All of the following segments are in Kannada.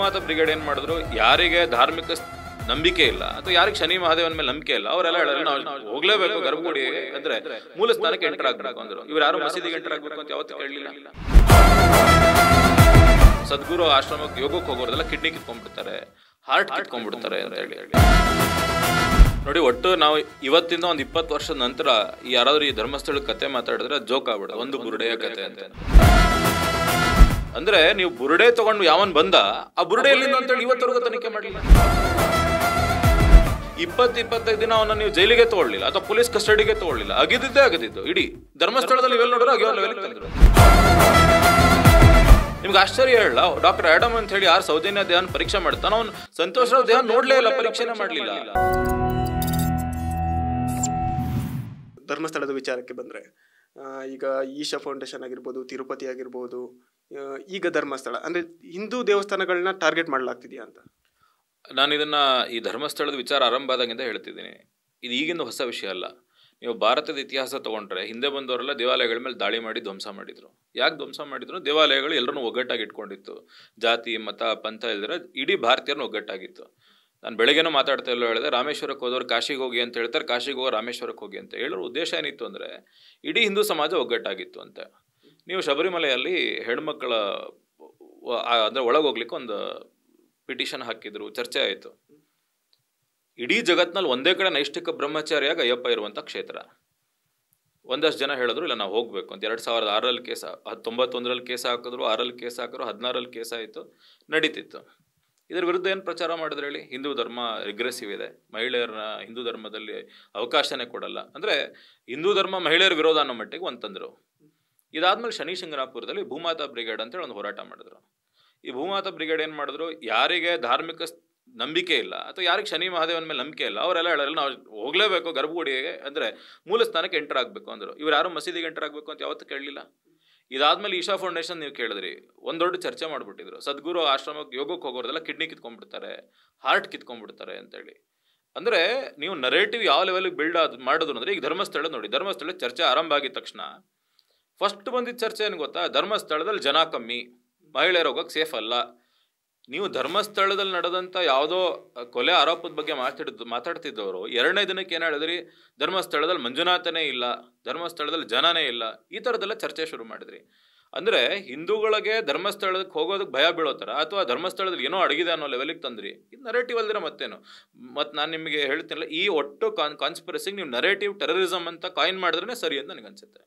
ಭೂಮಾತಾ ಬ್ರಿಗೇಡ್ ಏನು ಮಾಡಿದ್ರು, ಯಾರಿಗೆ ಧಾರ್ಮಿಕ ನಂಬಿಕೆ ಇಲ್ಲ ಅಥವಾ ಯಾರಿಗೆ ಶನಿ ಮಹಾದೇವನ ಮೇಲೆ ನಂಬಿಕೆ ಇಲ್ಲ ಅವರೆಲ್ಲ ಹೇಳಿದ್ರು ನಾವು ಹೋಗ್ಲೇಬೇಕು ಗರ್ಭಗುಡಿಗೆ, ಅಂದ್ರೆ ಮೂಲ ಸ್ಥಾನಕ್ಕೆ ಎಂಟರ್ ಆಗ್ಬೇಕು ಅಂದ್ರು. ಇವ್ರು ಯಾರು ಮಸೀದಿಗೆ ಎಂಟರ್ ಆಗ್ಬೇಕು ಅಂತ ಯಾವತ್ತೂ ಕೇಳಲಿಲ್ಲ. ಸದ್ಗುರು ಆಶ್ರಮಕ್ಕೆ ಯೋಗಕ್ಕೆ ಹೋಗೋರೆಲ್ಲ ಕಿಡ್ನಿ ಕಿತ್ಕೊಂಡ್ಬಿಡ್ತಾರೆ, ಹಾರ್ಟ್ ಕಿತ್ಕೊಂಡ್ಬಿಡ್ತಾರೆ ಅಂತ ಹೇಳಿ ನೋಡಿ. ಒಟ್ಟು ನಾವು ಇವತ್ತಿಂದ ಒಂದು 20 ವರ್ಷದ ನಂತರ ಯಾರಾದ್ರೂ ಈ ಧರ್ಮಸ್ಥಳದ ಕತೆ ಮಾತಾಡಿದ್ರೆ ಜೋಕ್ ಆಗ್ಬಿಡೋದು, ಒಂದು ಬುರುಡೆಯ ಕತೆ ಅಂತ. ಅಂದ್ರೆ ನೀವು ಬುರುಡೆ ತಗೊಂಡು ಯಾವನ್ ಬಂದ, ಆ ಬುರುಡೆ ಎಲ್ಲಿಂದ ಅಂತೇಳಿ ಇವತ್ತವರೆಗೂ ತನಿಖೆ ಮಾಡಲಿಲ್ಲ. 20-25 ದಿನ ಅವನ್ನ ನೀವು ಜೈಲಿಗೆ ತಗೊಳ್ಳಿಲ್ಲ ಅಥವಾ ಪೊಲೀಸ್ ಕಸ್ಟಡಿಗೆ ತಗೊಳ್ಳಿಲ್ಲ, ಅಗಿದಿದ್ದು ಇಡೀ ಧರ್ಮಸ್ಥಳದಲ್ಲಿ ಇವೆಲ್ಲ ನೋಡಿದ್ರೆ ಅಗಿಯೋ ಲೆವೆಲ್ ತಂದ್ರು. ನಿಮ್ಗೆ ಆಶ್ಚರ್ಯ ಹೇಳ, ಡಾಕ್ಟರ್ ಆಡಮ್ ಅಂತ ಹೇಳಿ ಯಾರು ಸೌಜನ್ಯ ದೇಹನ ಪರೀಕ್ಷೆ ಮಾಡ್ತಾನ, ಅವ್ನು ಸಂತೋಷ್ ರಾವ್ ದೇಹ ನೋಡ್ಲೇ ಇಲ್ಲ, ಪರೀಕ್ಷೆನೇ ಮಾಡ್ಲಿಲ್ಲ. ಧರ್ಮಸ್ಥಳದ ವಿಚಾರಕ್ಕೆ ಬಂದ್ರೆ, ಈಗ ಈಶಾ ಫೌಂಡೇಶನ್ ಆಗಿರ್ಬೋದು, ತಿರುಪತಿ ಆಗಿರ್ಬೋದು, ಈಗ ಧರ್ಮಸ್ಥಳ ಅಂದ್ರೆ ಹಿಂದೂ ದೇವಸ್ಥಾನಗಳನ್ನ ಟಾರ್ಗೆಟ್ ಮಾಡಲಾಗ್ತಿದೆಯಾ ಅಂತ ನಾನು ಇದನ್ನ ಈ ಧರ್ಮಸ್ಥಳದ ವಿಚಾರ ಆರಂಭ ಆದಾಗಿಂದ ಹೇಳ್ತಿದ್ದೀನಿ. ಇದು ಈಗಿಂದ ಹೊಸ ವಿಷಯ ಅಲ್ಲ. ನೀವು ಭಾರತದ ಇತಿಹಾಸ ತಗೊಂಡ್ರೆ ಹಿಂದೆ ಬಂದವರೆಲ್ಲ ದೇವಾಲಯಗಳ ಮೇಲೆ ದಾಳಿ ಮಾಡಿ ಧ್ವಂಸ ಮಾಡಿದ್ರು. ಯಾಕೆ ಧ್ವಂಸ ಮಾಡಿದ್ರು? ದೇವಾಲಯಗಳು ಎಲ್ಲರನ್ನೂ ಒಗ್ಗಟ್ಟಾಗಿ ಇಟ್ಕೊಂಡಿತ್ತು. ಜಾತಿ ಮತ ಪಂಥ ಇಲ್ದಿರ ಇಡೀ ಭಾರತೀಯರನ್ನು ಒಗ್ಗಟ್ಟಾಗಿತ್ತು. ನಾನು ಬೆಳಗ್ಗೆನೂ ಮಾತಾಡ್ತಾ ಎಲ್ಲ ಹೇಳಿದೆ, ರಾಮೇಶ್ವರಕ್ಕೆ ಹೋದವ್ರು ಕಾಶಿಗೆ ಹೋಗಿ ಅಂತ ಹೇಳ್ತಾರೆ, ಕಾಶಿಗೆ ಹೋಗಿ ರಾಮೇಶ್ವರಕ್ಕೆ ಹೋಗಿ ಅಂತ ಹೇಳೋರ ಉದ್ದೇಶ ಏನಿತ್ತು ಅಂದರೆ ಇಡೀ ಹಿಂದೂ ಸಮಾಜ ಒಗ್ಗಟ್ಟಾಗಿತ್ತು ಅಂತ. ನೀವು ಶಬರಿಮಲೆಯಲ್ಲಿ ಹೆಣ್ಮಕ್ಳ ಅಂದರೆ ಒಳಗೆ ಹೋಗ್ಲಿಕ್ಕೆ ಒಂದು ಪಿಟಿಷನ್ ಹಾಕಿದ್ರು, ಚರ್ಚೆ ಆಯಿತು. ಇಡೀ ಜಗತ್ನಲ್ಲಿ ಒಂದೇ ಕಡೆ ನೈಷ್ಠಿಕ ಬ್ರಹ್ಮಚಾರಿಯಾಗಿ ಅಯ್ಯಪ್ಪ ಇರುವಂಥ ಕ್ಷೇತ್ರ. ಒಂದಷ್ಟು ಜನ ಹೇಳಿದ್ರು ಇಲ್ಲ ನಾವು ಹೋಗಬೇಕು ಅಂತ. 2006ರಲ್ಲಿ ಕೇಸ್, 91ರಲ್ಲಿ ಕೇಸ್ ಹಾಕಿದ್ರು, 6ರಲ್ಲಿ ಕೇಸ್ ಹಾಕಿದ್ರು, 16ರಲ್ಲಿ ಕೇಸ್ ಆಯಿತು, ನಡೀತಿತ್ತು. ಇದರ ವಿರುದ್ಧ ಏನು ಪ್ರಚಾರ ಮಾಡಿದ್ರೆ ಹೇಳಿ? ಹಿಂದೂ ಧರ್ಮ ರಿಗ್ರೆಸಿವ್ ಇದೆ, ಮಹಿಳೆಯರನ್ನ ಹಿಂದೂ ಧರ್ಮದಲ್ಲಿ ಅವಕಾಶನೇ ಕೊಡಲ್ಲ, ಅಂದರೆ ಹಿಂದೂ ಧರ್ಮ ಮಹಿಳೆಯರ ವಿರೋಧ ಅನ್ನೋ ಮಟ್ಟಿಗೆ ಅಂತಂದರು. ಇದಾದ್ಮೇಲೆ ಶನಿ ಶಿಂಗನಾಪುರದಲ್ಲಿ ಭೂಮಾತಾ ಬ್ರಿಗೇಡ್ ಅಂತೇಳಿ ಒಂದು ಹೋರಾಟ ಮಾಡಿದ್ರು. ಈ ಭೂಮಾತಾ ಬ್ರಿಗೇಡ್ ಏನು ಮಾಡಿದ್ರು, ಯಾರಿಗೆ ಧಾರ್ಮಿಕ ನಂಬಿಕೆ ಇಲ್ಲ ಅಥವಾ ಯಾರಿಗೆ ಶನಿ ಮಹಾದೇವನ ಮೇಲೆ ನಂಬಿಕೆ ಇಲ್ಲ ಅವರೆಲ್ಲ ಹೇಳಿದ್ರು ನಾವು ಹೋಗ್ಲೇಬೇಕು ಗರ್ಭಗುಡಿಗೆ, ಅಂದರೆ ಮೂಲ ಸ್ಥಾನಕ್ಕೆ ಎಂಟರ್ ಆಗಬೇಕು ಅಂದರು. ಇವ್ರು ಯಾರು ಮಸೀದಿಗೆ ಎಂಟರ್ ಆಗಬೇಕು ಅಂತ ಯಾವತ್ತೂ ಕೇಳಲಿಲ್ಲ. ಇದಾದ್ಮೇಲೆ ಈಶಾ ಫೌಂಡೇಶನ್ ನೀವು ಕೇಳಿದ್ರಿ, ಒಂದು ದೊಡ್ಡ ಚರ್ಚೆ ಮಾಡಿಬಿಟ್ಟಿದ್ರು. ಸದ್ಗುರು ಆಶ್ರಮಕ್ಕೆ ಯೋಗಕ್ಕೆ ಹೋಗೋರೆಲ್ಲ ಕಿಡ್ನಿ ಕಿತ್ಕೊಂಡ್ಬಿಡ್ತಾರೆ, ಹಾರ್ಟ್ ಕಿತ್ಕೊಂಡ್ಬಿಡ್ತಾರೆ ಅಂತೇಳಿ. ಅಂದರೆ ನೀವು ನರೇಟಿವ್ ಯಾವ ಲೆವೆಲ್ಗೆ ಬಿಲ್ಡ್ ಮಾಡಿದ್ರು ಅಂದರೆ, ಈಗ ಧರ್ಮಸ್ಥಳ ನೋಡಿ, ಧರ್ಮಸ್ಥಳ ಚರ್ಚೆ ಆರಂಭ ಆಗಿದ ತಕ್ಷಣ ಫಸ್ಟ್ ಬಂದಿದ್ದ ಚರ್ಚೆ ಏನು ಗೊತ್ತಾ? ಧರ್ಮಸ್ಥಳದಲ್ಲಿ ಜನ ಕಮ್ಮಿ, ಮಹಿಳೆಯರು ಹೋಗೋಕ್ಕೆ ಸೇಫ್ ಅಲ್ಲ. ನೀವು ಧರ್ಮಸ್ಥಳದಲ್ಲಿ ನಡೆದಂಥ ಯಾವುದೋ ಕೊಲೆ ಆರೋಪದ ಬಗ್ಗೆ ಮಾತಾಡ್ತಿದ್ದವರು 2ನೇ ದಿನಕ್ಕೆ ಏನು ಹೇಳಿದ್ರಿ? ಧರ್ಮಸ್ಥಳದಲ್ಲಿ ಮಂಜುನಾಥನೇ ಇಲ್ಲ, ಧರ್ಮಸ್ಥಳದಲ್ಲಿ ಜನನೇ ಇಲ್ಲ, ಈ ಥರದ್ದೆಲ್ಲ ಚರ್ಚೆ ಶುರು ಮಾಡಿದ್ರಿ. ಅಂದರೆ ಹಿಂದೂಗಳಿಗೆ ಧರ್ಮಸ್ಥಳಕ್ಕೆ ಹೋಗೋದಕ್ಕೆ ಭಯ ಬೀಳೋ ಥರ ಅಥವಾ ಧರ್ಮಸ್ಥಳದಲ್ಲಿ ಏನೋ ಅಡಗಿದೆ ಅನ್ನೋ ಲೆವೆಲಿಗೆ ತಂದ್ರಿ. ಇದು ನರೇಟಿವ್ ಅಲ್ದಿರ ಮತ್ತೇನು? ಮತ್ತು ನಾನು ನಿಮಗೆ ಹೇಳ್ತೀನಲ್ಲ, ಈ ಒಟ್ಟು ಕಾನ್ಸ್ಪಿರಸಿಗೆ ನೀವು ನರೇಟಿವ್ ಟೆರರಿಸಮ್ ಅಂತ ಕಾಯಿನ್ ಮಾಡಿದ್ರೆ ಸರಿ ಅಂತ ನನಗನ್ಸುತ್ತೆ.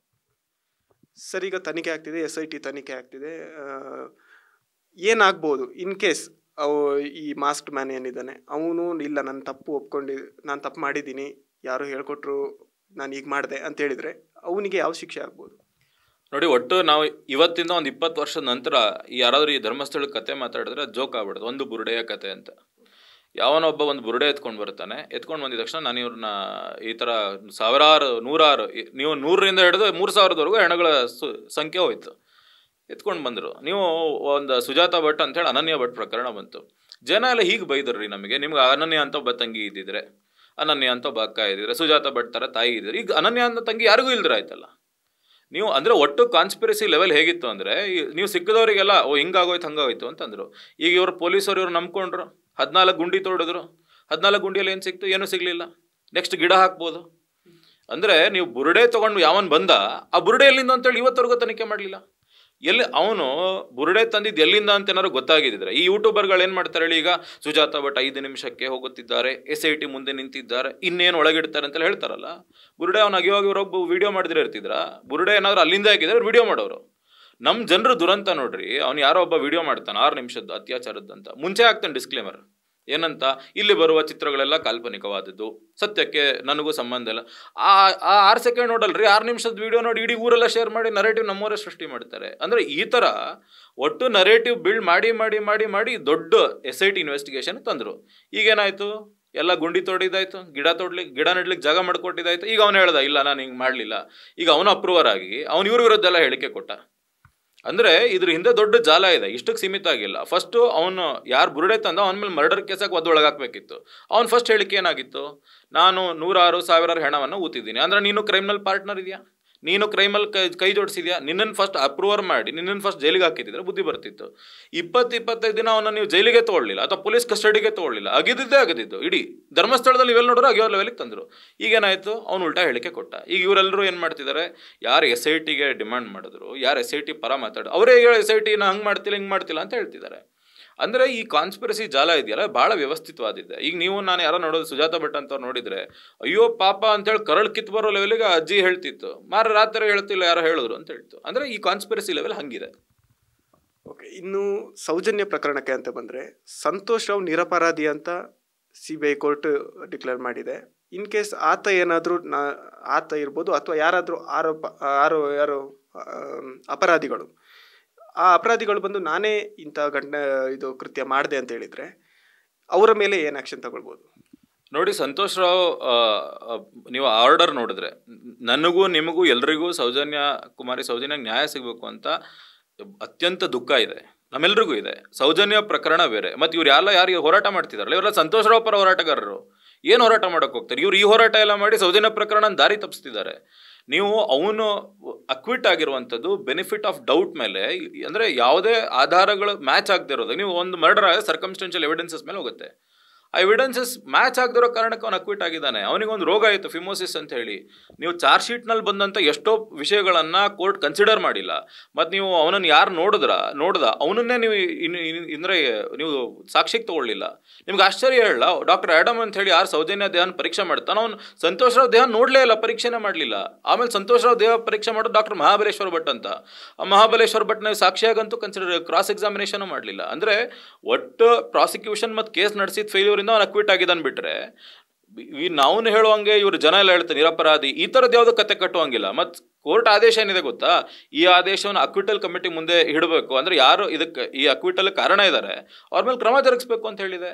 ಸರ್, ಈಗ ತನಿಖೆ ಆಗ್ತಿದೆ, SIT ತನಿಖೆ ಆಗ್ತಿದೆ. ಏನಾಗ್ಬೋದು ಇನ್ ಕೇಸ್ ಈ ಮಾಸ್ಕ್ಡ್ ಮ್ಯಾನ್ ಏನಿದ್ದಾನೆ ಅವನು ಇಲ್ಲ ನಾನು ತಪ್ಪು ಮಾಡಿದ್ದೀನಿ, ಯಾರು ಹೇಳ್ಕೊಟ್ರು, ನಾನು ಈಗ ಮಾಡಿದೆ ಅಂತ ಹೇಳಿದರೆ ಅವನಿಗೆ ಯಾವ ಶಿಕ್ಷೆ ಆಗ್ಬೋದು? ನೋಡಿ, ಒಟ್ಟು ನಾವು ಇವತ್ತಿಂದ ಒಂದು 20 ವರ್ಷದ ನಂತರ ಯಾರಾದರೂ ಈ ಧರ್ಮಸ್ಥಳದ ಕತೆ ಮಾತಾಡಿದ್ರೆ ಜೋಕ್ ಆಗ್ಬಿಡೋದು, ಒಂದು ಬುರುಡೆಯ ಕತೆ ಅಂತ. ಯಾವನೊಬ್ಬ ಒಂದು ಬುರುಡೆ ಎತ್ಕೊಂಡು ಬರ್ತಾನೆ, ಎತ್ಕೊಂಡು ಬಂದಿದ ತಕ್ಷಣ ನಾನು ಇವ್ರನ್ನ ಈ ಥರ ಸಾವಿರಾರು ನೂರಾರು, ನೀವು 100ರಿಂದ ಹಿಡಿದು 3000ವರೆಗೂ ಹೆಣಗಳ ಸಂಖ್ಯೆ ಹೋಯ್ತು, ಎತ್ಕೊಂಡು ಬಂದರು. ನೀವು ಒಂದು ಸುಜಾತಾ ಭಟ್ ಅಂತೇಳಿ ಅನನ್ಯ ಭಟ್ ಪ್ರಕರಣ ಬಂತು. ಜನ ಎಲ್ಲ ಹೀಗೆ ಬೈದ್ರಿ ನಮಗೆ, ನಿಮ್ಗೆ ಅನನ್ಯ ಅಂತ ಒಬ್ಬ ತಂಗಿ ಇದ್ದಿದ್ರೆ, ಅನನ್ಯ ಅಂತ ಒಬ್ಬ ಅಕ್ಕ ಇದ್ದಿದ್ರೆ, ಸುಜಾತಾ ಭಟ್ ಥರ ತಾಯಿ ಇದ್ದಿದ್ರೆ, ಈಗ ಅನನ್ಯ ಅಂತ ತಂಗಿ ಯಾರಿಗೂ ಇಲ್ದಿರ ಆಯ್ತಲ್ಲ. ನೀವು ಅಂದರೆ ಒಟ್ಟು ಕಾನ್ಸ್ಪಿರಸಿ ಲೆವೆಲ್ ಹೇಗಿತ್ತು ಅಂದರೆ, ನೀವು ಸಿಕ್ಕಿದವರಿಗೆಲ್ಲ ಹಿಂಗಾಗೋಯ್ತು ಹಂಗಾಗೋಯ್ತು ಅಂತಂದರು. ಈಗ ಇವರು ಪೊಲೀಸರು ಇವ್ರು ನಂಬ್ಕೊಂಡ್ರು, 14 ಗುಂಡಿ ತೋಡಿದ್ರು. 14 ಗುಂಡಿಯಲ್ಲಿ ಏನು ಸಿಕ್ತು? ಏನೂ ಸಿಗಲಿಲ್ಲ. ನೆಕ್ಸ್ಟ್ ಗಿಡ ಹಾಕ್ಬೋದು. ಅಂದರೆ ನೀವು ಬುರುಡೆ ತೊಗೊಂಡು ಯಾವನ್ ಬಂದ, ಆ ಬುರುಡೆ ಎಲ್ಲಿಂದ ಅಂತೇಳಿ ಇವತ್ತವರೆಗೂ ತನಿಖೆ ಮಾಡಲಿಲ್ಲ. ಎಲ್ಲಿ ಅವನು ಬುರುಡೆ ತಂದಿದ್ದು ಎಲ್ಲಿಂದ ಅಂತ ಏನಾದ್ರು ಗೊತ್ತಾಗಿದ್ದಿದ್ರೆ, ಈ ಯೂಟ್ಯೂಬರ್ಗಳು ಏನು ಮಾಡ್ತಾರೆ ಹೇಳಿ? ಈಗ ಸುಜಾತಾ ಭಟ್ 5 ನಿಮಿಷಕ್ಕೆ ಹೋಗುತ್ತಿದ್ದಾರೆ, SIT ಮುಂದೆ ನಿಂತಿದ್ದಾರೆ, ಇನ್ನೇನು ಒಳಗಿಡ್ತಾರೆ ಅಂತೆಲ್ಲ ಹೇಳ್ತಾರಲ್ಲ. ಬುರುಡೆ ಅವ್ನು ಅಗಿಯೋಗಿ ಇವ್ರೊಬ್ಬ ವಿಡಿಯೋ ಮಾಡಿದ್ರೆ ಇರ್ತಿದ್ರ? ಬುರುಡೆ ಏನಾದ್ರು ಅಲ್ಲಿಂದ ಹಾಕಿದ್ರೆ ವಿಡಿಯೋ ಮಾಡೋರು. ನಮ್ಮ ಜನರು ದುರಂತ ನೋಡ್ರಿ. ಅವ್ನು ಯಾರೋ ಒಬ್ಬ ವಿಡಿಯೋ ಮಾಡ್ತಾನೆ 6 ನಿಮಿಷದ್ದು ಅತ್ಯಾಚಾರದ್ದಂತ, ಮುಂಚೆ ಹಾಕ್ತಾನೆ ಡಿಸ್ಕ್ಲೇಮರ್ ಏನಂತ, ಇಲ್ಲಿ ಬರುವ ಚಿತ್ರಗಳೆಲ್ಲ ಕಾಲ್ಪನಿಕವಾದದ್ದು, ಸತ್ಯಕ್ಕೆ ನನಗೂ ಸಂಬಂಧ ಇಲ್ಲ. ಆ 6 ಸೆಕೆಂಡ್ ನೋಡಲ್ರಿ, 6 ನಿಮಿಷದ ವಿಡಿಯೋ ನೋಡಿ ಇಡೀ ಊರೆಲ್ಲ ಶೇರ್ ಮಾಡಿ ನರೇಟಿವ್ ನಮ್ಮವರೇ ಸೃಷ್ಟಿ ಮಾಡ್ತಾರೆ. ಅಂದರೆ ಈ ಥರ ಒಟ್ಟು ನರೇಟಿವ್ ಬಿಲ್ಡ್ ಮಾಡಿ ಮಾಡಿ ಮಾಡಿ ಮಾಡಿ ದೊಡ್ಡ SIT ಇನ್ವೆಸ್ಟಿಗೇಷನ್ ತಂದರು. ಈಗೇನಾಯಿತು? ಎಲ್ಲ ಗುಂಡಿ ತೋಡಿದಾಯ್ತು, ಗಿಡ ನೆಡ್ಲಿಕ್ಕೆ ಜಾಗ ಮಾಡಿಕೊಟ್ಟಿದ್ದಾಯ್ತು. ಈಗ ಅವನು ಹೇಳ್ದ ಇಲ್ಲ ನಾನು ಹಿಂಗೆ ಮಾಡಲಿಲ್ಲ. ಈಗ ಅವನು ಅಪ್ರೂವರ್ ಆಗಿ ಅವನು ಇವ್ರ ವಿರುದ್ಧ ಎಲ್ಲ ಹೇಳಿಕೆ ಕೊಟ್ಟ. ಅಂದರೆ ಇದ್ರ ಹಿಂದೆ ದೊಡ್ಡ ಜಾಲ ಇದೆ, ಇಷ್ಟಕ್ಕೆ ಸೀಮಿತ ಆಗಿಲ್ಲ. ಫಸ್ಟು ಅವನು ಯಾರು ಬುರುಡೆ ತಂದ ಅವನ ಮೇಲೆ ಮರ್ಡರ್ ಕೇಸಾಗಿ ಒಳಗಾಕಬೇಕಿತ್ತು. ಅವ್ನು ಫಸ್ಟ್ ಹೇಳಿಕೆ ಏನಾಗಿತ್ತು? ನಾನು 100,000 ಹೆಣವನ್ನು ಊತಿದ್ದೀನಿ. ಅಂದರೆ ನೀನು ಕ್ರೈಮಿನಲ್ ಪಾರ್ಟ್ನರ್ ಇದೆಯಾ? ನೀನು ಕ್ರೈಮಲ್ಲಿ ಕೈ ಜೋಡಿಸಿದ್ಯಾ, ನಿನ್ನನ್ನು ಫಸ್ಟ್ ಅಪ್ರೂವರ್ ಮಾಡಿ ನಿನ್ನನ್ನು ಫಸ್ಟ್ ಜೈಲಿಗೆ ಹಾಕಿದ್ರೆ ಬುದ್ಧಿ ಬರ್ತಿತ್ತು. 20-25 ದಿನ ಅವನ್ನ ನೀವು ಜೈಲಿಗೆ ತೊಗೊಳ್ಳಿಲ್ಲ ಅಥವಾ ಪೊಲೀಸ್ ಕಸ್ಟಡಿಗೆ ತೊಗೊಳ್ಳಿಲ್ಲ, ಅಗಿದಿದ್ದು ಇಡೀ ಧರ್ಮಸ್ಥಳದಲ್ಲಿ ಇವೆಲ್ಲ ನೋಡ್ರೆ ಅಗಿಯೋ ಲೆವೆಲ್ಗೆ ತಂದರು. ಈಗೇನಾಯಿತು, ಅವನು ಉಲ್ಟಾ ಹೇಳಿಕೆ ಕೊಟ್ಟ. ಈಗ ಇವರೆಲ್ಲರೂ ಏನು ಮಾಡ್ತಿದ್ದಾರೆ, ಯಾರು SITಗೆ ಡಿಮಾಂಡ್ ಮಾಡಿದ್ರು, ಯಾರು SIT ಪರ ಮಾತಾಡೋದು, ಅವರೇ SITನ ಹಂಗೆ ಮಾಡ್ತಿಲ್ಲ ಹಿಂಗೆ ಮಾಡ್ತಿಲ್ಲ ಅಂತ ಹೇಳ್ತಿದ್ದಾರೆ. ಅಂದರೆ ಈ ಕಾನ್ಸ್ಪಿರಸಿ ಜಾಲ ಇದೆಯಲ್ಲ ಭಾಳ ವ್ಯವಸ್ಥಿತವಾದಿದೆ. ಈಗ ನೀವು ನಾನು ಯಾರೋ ನೋಡೋದು ಸುಜಾತ ಭಟ್ ಅಂತವ್ರು ನೋಡಿದರೆ ಅಯ್ಯೋ ಪಾಪ ಅಂತೇಳಿ ಕರಳು ಕಿತ್ತು ಬರೋ ಲೆವೆಲಿಗೆ ಅಜ್ಜಿ ಹೇಳ್ತಿತ್ತು, ಮಾರ ರಾತ್ರಿ ಹೇಳ್ತಿಲ್ಲ ಯಾರೋ ಹೇಳಿದ್ರು ಅಂತ ಹೇಳ್ತು. ಅಂದರೆ ಈ ಕಾನ್ಸ್ಪಿರಸಿ ಲೆವೆಲ್ ಹಂಗಿದೆ. ಓಕೆ, ಇನ್ನು ಸೌಜನ್ಯ ಪ್ರಕರಣಕ್ಕೆ ಅಂತ ಬಂದರೆ ಸಂತೋಷ್ ರಾವ್ ನಿರಪರಾಧಿ ಅಂತ CBI ಕೋರ್ಟ್ ಡಿಕ್ಲೇರ್ ಮಾಡಿದೆ. ಇನ್ ಕೇಸ್ ಆತ ಏನಾದರೂ ಆತ ಇರ್ಬೋದು ಅಥವಾ ಯಾರಾದರೂ ಯಾರು ಅಪರಾಧಿಗಳು, ಆ ಅಪರಾಧಿಗಳು ಬಂದು ನಾನೇ ಇಂಥ ಇದು ಕೃತ್ಯ ಮಾಡಿದೆ ಅಂತ ಹೇಳಿದರೆ ಅವರ ಮೇಲೆ ಏನು ಆ್ಯಕ್ಷನ್ ತಗೊಳ್ಬೋದು? ನೋಡಿ, ಸಂತೋಷ್ ರಾವ್ ನೀವು ಆರ್ಡರ್ ನೋಡಿದ್ರೆ ನನಗೂ ನಿಮಗೂ ಎಲ್ರಿಗೂ ಸೌಜನ್ಯ ನ್ಯಾಯ ಸಿಗಬೇಕು ಅಂತ ಅತ್ಯಂತ ದುಃಖ ಇದೆ, ನಮ್ಮೆಲ್ರಿಗೂ ಇದೆ. ಸೌಜನ್ಯ ಪ್ರಕರಣ ಬೇರೆ, ಮತ್ತು ಇವ್ರು ಯಾರು ಹೋರಾಟ ಮಾಡ್ತಿದಾರಲ್ಲ ಇವರೆಲ್ಲ ಸಂತೋಷ್ ರಾವ್ ಪರ ಹೋರಾಟಗಾರರು. ಏನು ಹೋರಾಟ ಮಾಡೋಕೆ ಹೋಗ್ತಾರೆ ಇವ್ರು? ಈ ಹೋರಾಟ ಎಲ್ಲ ಮಾಡಿ ಸೌಜನ್ಯ ಪ್ರಕರಣ ದಾರಿ ತಪ್ಪಿಸ್ತಿದ್ದಾರೆ. ನೀವು ಅವನು ಅಕ್ವಿಟ್ ಆಗಿರುವಂಥದ್ದು ಬೆನಿಫಿಟ್ ಆಫ್ ಡೌಟ್ ಮೇಲೆ, ಅಂದರೆ ಯಾವುದೇ ಆಧಾರಗಳು ಮ್ಯಾಚ್ ಆಗದೆ ಇರೋದು. ನೀವು ಒಂದು ಮರ್ಡರ್ ಆಗ ಸರ್ಕಮ್ಸ್ಟೆನ್ಷಿಯಲ್ ಎವಿಡೆನ್ಸಸ್ ಮೇಲೆ ಹೋಗುತ್ತೆ. ಆ ಎವಿಡೆನ್ಸಸ್ ಮ್ಯಾಚ್ ಆಗದಿರೋ ಕಾರಣಕ್ಕೆ ಅವನು ಅಕ್ವಿಟ್ ಆಗಿದ್ದಾನೆ. ಅವನಿಗೊಂದು ರೋಗ ಆಯಿತು, ಫಿಮೋಸಿಸ್ ಅಂತ ಹೇಳಿ. ನೀವು ಚಾರ್ಜ್ ಶೀಟ್ನಲ್ಲಿ ಬಂದಂಥ ಎಷ್ಟೋ ವಿಷಯಗಳನ್ನು ಕೋರ್ಟ್ ಕನ್ಸಿಡರ್ ಮಾಡಿಲ್ಲ. ಮತ್ತು ನೀವು ಅವನನ್ನು ಯಾರು ನೋಡ್ದ ಅವನನ್ನೇ ನೀವು ಅಂದರೆ ನೀವು ಸಾಕ್ಷಿಗೆ ತೊಗೊಳ್ಳಿಲ್ಲ. ನಿಮ್ಗೆ ಆಶ್ಚರ್ಯ ಹೇಳಲ್ಲ, ಡಾಕ್ಟರ್ ಆ್ಯಡಮ್ ಅಂತ ಹೇಳಿ ಯಾರು ಸೌಜನ್ಯ ದೇಹನ ಪರೀಕ್ಷೆ ಮಾಡ್ತಾನೆ, ಅವನು ಸಂತೋಷ್ ರಾವ್ ದೇಹ ನೋಡಲೇ ಇಲ್ಲ, ಪರೀಕ್ಷೆನೇ ಮಾಡಲಿಲ್ಲ. ಆಮೇಲೆ ಸಂತೋಷ್ ರಾವ್ ದೇಹ ಪರೀಕ್ಷೆ ಮಾಡೋದು ಡಾಕ್ಟರ್ ಮಹಾಬಲೇಶ್ವರ್ ಭಟ್ ಅಂತ. ಆ ಮಹಾಬಲೇಶ್ವರ್ ಭಟ್ನ ಸಾಕ್ಷಿಯಾಗಂತೂ ಕ್ರಾಸ್ ಎಕ್ಸಾಮಿನೇಷನ್ ಮಾಡಲಿಲ್ಲ. ಅಂದರೆ ಒಟ್ಟು ಪ್ರಾಸಿಕ್ಯೂಷನ್ ಮತ್ತು ಕೇಸ್ ನಡೆಸಿದ ಫೇಲ್ಯೂರಿಂದ ಅವ್ನು ಅಕ್ವಿಟ್ ಆಗಿದ್ದಾನೆ ಬಿಟ್ಟರೆ ನಾವು ಹೇಳುವಂಗೆ ಇವರು ಜನ ಎಲ್ಲ ಹೇಳ್ತಾರೆ ನಿರಪರಾಧಿ, ಈ ಥರದ್ದು ಯಾವುದೋ ಕತೆ ಕಟ್ಟುವಂಗಿಲ್ಲ. ಮತ್ತು ಕೋರ್ಟ್ ಆದೇಶ ಏನಿದೆ ಗೊತ್ತಾ, ಈ ಆದೇಶವನ್ನು ಅಕ್ವಿಟಲ್ ಕಮಿಟಿ ಮುಂದೆ ಇಡಬೇಕು. ಅಂದರೆ ಯಾರು ಇದಕ್ಕೆ ಈ ಅಕ್ವಿಟಲ್ ಕಾರಣ ಇದ್ದಾರೆ ಅವ್ರ ಮೇಲೆ ಕ್ರಮ ಜರುಗಿಸ್ಬೇಕು ಅಂತ ಹೇಳಿದೆ.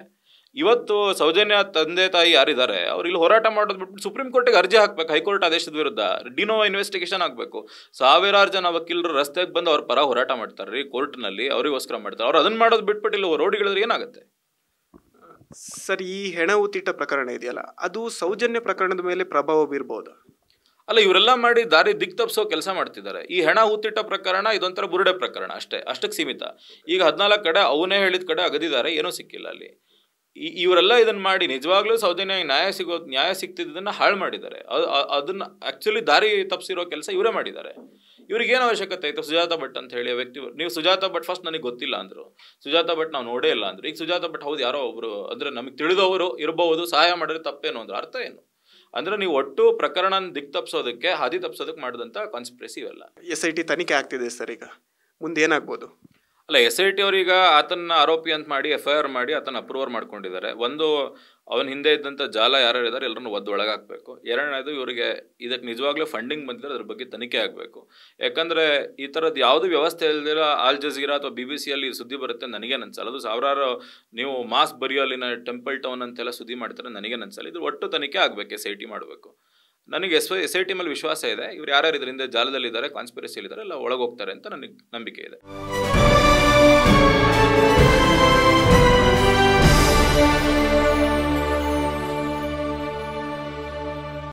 ಇವತ್ತು ಸೌಜನ್ಯ ತಂದೆ ತಾಯಿ ಯಾರಿದ್ದಾರೆ ಅವ್ರು ಇಲ್ಲಿ ಹೋರಾಟ ಮಾಡೋದು ಬಿಟ್ಬಿಟ್ಟು ಸುಪ್ರೀಂ ಕೋರ್ಟಿಗೆ ಅರ್ಜಿ ಹಾಕ್ಬೇಕು, ಹೈಕೋರ್ಟ್ ಆದೇಶದ ವಿರುದ್ಧ ಡಿನೋವಾ ಇನ್ವೆಸ್ಟಿಗೇಷನ್ ಆಗಬೇಕು. ಸಾವಿರಾರು ಜನ ವಕೀಲರು ರಸ್ತೆಗೆ ಬಂದು ಅವ್ರ ಪರ ಹೋರಾಟ ಮಾಡ್ತಾರೆ ರೀ ಕೋರ್ಟ್ನಲ್ಲಿ, ಅವರಿಗೋಸ್ಕರ ಮಾಡ್ತಾರೆ. ಅವ್ರು ಅದನ್ನು ಮಾಡೋದು ಬಿಟ್ಬಿಟ್ಟು ಇಲ್ಲಿ ರೋಡಿಗಳಿದ್ರೆ ಏನಾಗುತ್ತೆ? ಸರ್, ಈ ಹೆಣ ಊತಿಟ್ಟ ಪ್ರಕರಣ ಇದೆಯಲ್ಲ, ಅದು ಸೌಜನ್ಯ ಪ್ರಕರಣದ ಮೇಲೆ ಪ್ರಭಾವ ಬೀರ್ಬೋದು? ಅಲ್ಲ, ಇವರೆಲ್ಲ ಮಾಡಿ ದಾರಿ ದಿಕ್ ತಪ್ಪಿಸೋ ಕೆಲಸ ಮಾಡ್ತಿದ್ದಾರೆ. ಈ ಹೆಣ ಊತಿಟ್ಟ ಪ್ರಕರಣ ಇದೊಂಥರ ಬುರುಡೆ ಪ್ರಕರಣ, ಅಷ್ಟಕ್ಕೆ ಸೀಮಿತ. ಈಗ 14 ಕಡೆ ಅವನೇ ಹೇಳಿದ ಕಡೆ ಅಗದಿದ್ದಾರೆ, ಏನೂ ಸಿಕ್ಕಿಲ್ಲ ಅಲ್ಲಿ. ಇವರೆಲ್ಲ ಇದನ್ನು ಮಾಡಿ ನಿಜವಾಗ್ಲೂ ಸೌಜನ್ಯ ನ್ಯಾಯ ಸಿಗ್ತಿದ್ದನ್ನು ಹಾಳು ಮಾಡಿದ್ದಾರೆ. ಅದನ್ನು ಆ್ಯಕ್ಚುಲಿ ದಾರಿ ತಪ್ಪಿಸಿರೋ ಕೆಲಸ ಇವರೇ ಮಾಡಿದ್ದಾರೆ. ಇವ್ರಿಗೇನು ಅವಶ್ಯಕತೆ ಇತ್ತು? ಸುಜಾತ ಭಟ್ ಅಂತ ಹೇಳಿ ವ್ಯಕ್ತಿ, ನೀವು ಸುಜಾತ ಭಟ್ ಫಸ್ಟ್ ನನಗೆ ಗೊತ್ತಿಲ್ಲ ಅಂದರು, ಸುಜಾತ ಭಟ್ ನಾವು ನೋಡೇ ಇಲ್ಲ ಅಂದರು. ಈಗ ಸುಜಾತ ಭಟ್ ಹೌದು ಯಾರೋ ಒಬ್ಬರು ಅಂದರೆ ನಮಗೆ ತಿಳಿದವರು ಇರಬಹುದು, ಸಹಾಯ ಮಾಡಿದ್ರೆ ತಪ್ಪೇನು ಅಂದ್ರೆ ಅರ್ಥ ಏನು? ಅಂದರೆ ನೀವು ಒಟ್ಟು ಪ್ರಕರಣ ದಿಕ್ ತಪ್ಪಿಸೋದಕ್ಕೆ ಹಾದಿ ತಪ್ಪಿಸೋದಕ್ಕೆ ಮಾಡಿದಂಥ ಕಾನ್ಸ್ಪಿರಸಿ ಇವೆಲ್ಲ. SIT ತನಿಖೆ ಆಗ್ತಿದೆ ಸರ್, ಈಗ ಮುಂದೆ ಏನಾಗ್ಬೋದು? ಅಲ್ಲ, SIT ಅವರೀಗ ಆತನ ಆರೋಪಿ ಅಂತ ಮಾಡಿ FIR ಮಾಡಿ ಆತನ ಅಪ್ರೂವರ್ ಮಾಡ್ಕೊಂಡಿದ್ದಾರೆ. ಒಂದು, ಅವನ ಹಿಂದೆ ಇದ್ದಂಥ ಜಾಲ ಯಾರು ಇದ್ದಾರೆ ಎಲ್ಲರನ್ನು ಒಳಗಾಕಬೇಕು. ಎರಡನೇದು, ಇವರಿಗೆ ಇದಕ್ಕೆ ನಿಜವಾಗ್ಲೂ ಫಂಡಿಂಗ್ ಬಂದಿದ್ರೆ ಅದ್ರ ಬಗ್ಗೆ ತನಿಖೆ ಆಗಬೇಕು. ಯಾಕಂದರೆ ಈ ಥರದ್ದು ಯಾವುದೇ ವ್ಯವಸ್ಥೆ ಇಲ್ದಿರ ಆಲ್ ಜಜೀರಾ ಅಥವಾ BBC ಸುದ್ದಿ ಬರುತ್ತೆ ನನಗೇನು ಅನ್ಸಲ್ಲ. ಅದು ಸಾವಿರಾರು ನೀವು ಮಾಸ್ ಬರಿಯೋಲಿನ ಟೆಂಪಲ್ ಟೌನ್ ಅಂತೆಲ್ಲ ಸುದ್ದಿ ಮಾಡ್ತಾರೆ, ನನಗೇನು ಅನ್ಸಲ್ಲ. ಇದು ಒಟ್ಟು ತನಿಖೆ ಆಗಬೇಕು, SIT ಮಾಡಬೇಕು. ನನಗೆ SIT ಮೇಲೆ ವಿಶ್ವಾಸ ಇದೆ. ಇವ್ರು ಯಾರ್ಯಾರು ಇದರಿಂದ ಜಾಲದಲ್ಲಿದ್ದಾರೆ, ಕಾನ್ಸ್ಪಿರಸಿಯಲ್ಲಿದ್ದಾರೆ, ಎಲ್ಲ ಒಳಗೋಗ್ತಾರೆ ಅಂತ ನನಗೆ ನಂಬಿಕೆ ಇದೆ.